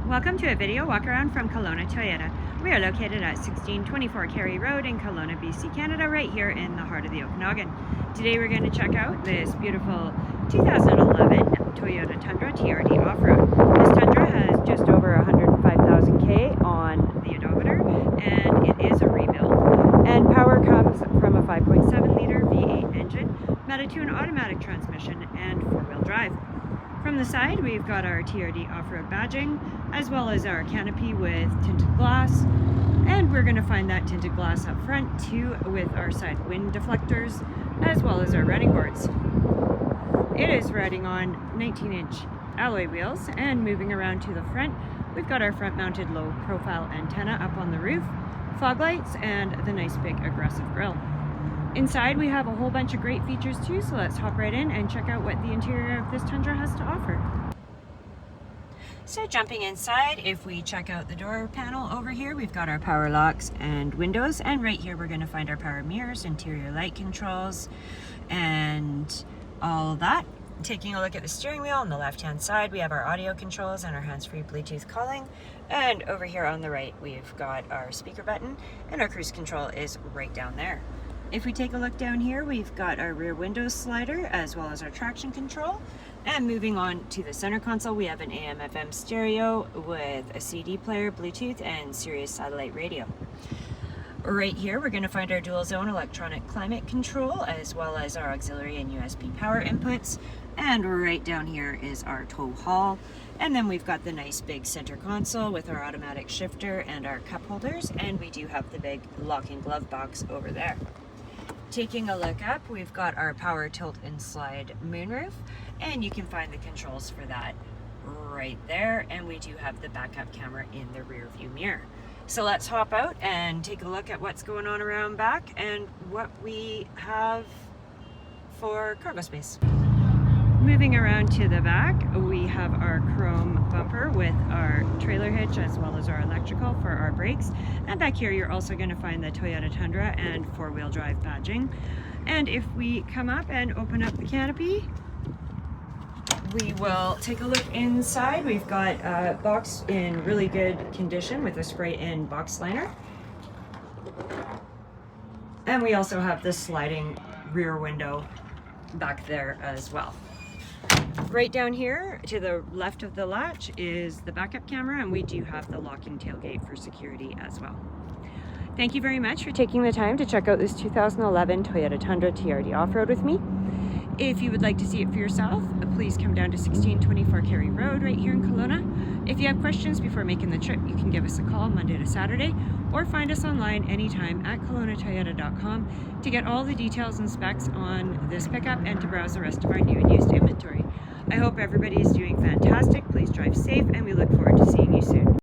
Welcome to a video walk around from Kelowna Toyota. We are located at 1624 Carey Road in Kelowna, BC, Canada, right here in the heart of the Okanagan. Today we're going to check out this beautiful 2011 Toyota Tundra TRD off-road. This Tundra has just over 105,000 K on the odometer, and it is a rebuild. And power comes from a 5.7 liter V8 engine, mounted to an automatic transmission and four-wheel drive. From the side, we've got our TRD off-road badging, as well as our canopy with tinted glass. And we're going to find that tinted glass up front too, with our side wind deflectors, as well as our running boards. It is riding on 19-inch alloy wheels, and moving around to the front, we've got our front-mounted low-profile antenna up on the roof, fog lights, and the nice big aggressive grille. Inside we have a whole bunch of great features too, so let's hop right in and check out what the interior of this Tundra has to offer. So jumping inside, if we check out the door panel over here, we've got our power locks and windows, and right here we're going to find our power mirrors, interior light controls, and all that. Taking a look at the steering wheel on the left hand side, we have our audio controls and our hands-free Bluetooth calling, and over here on the right we've got our speaker button, and our cruise control is right down there. If we take a look down here, we've got our rear window slider as well as our traction control. And moving on to the center console, we have an AM/FM stereo with a CD player, Bluetooth, and Sirius satellite radio. Right here, we're going to find our dual zone electronic climate control, as well as our auxiliary and USB power inputs. And right down here is our tow haul. And then we've got the nice big center console with our automatic shifter and our cup holders. And we do have the big locking glove box over there. Taking a look up, we've got our power tilt and slide moonroof, and you can find the controls for that right there. And we do have the backup camera in the rear view mirror. So let's hop out and take a look at what's going on around back and what we have for cargo space. Moving around to the back, we have our chrome bumper with our trailer hitch as well as our electrical for our brakes. And back here you're also going to find the Toyota Tundra and four-wheel drive badging. And if we come up and open up the canopy, we will take a look inside. We've got a box in really good condition with a spray-in box liner. And we also have the sliding rear window back there as well. Right down here to the left of the latch is the backup camera, and we do have the locking tailgate for security as well. Thank you very much for taking the time to check out this 2011 Toyota Tundra TRD off-road with me. If you would like to see it for yourself, please come down to 1624 Carey Road right here in Kelowna. If you have questions before making the trip, you can give us a call Monday to Saturday, or find us online anytime at KelownaToyota.com to get all the details and specs on this pickup and to browse the rest of our new and used inventory. I hope everybody is doing fantastic. Please drive safe, and we look forward to seeing you soon.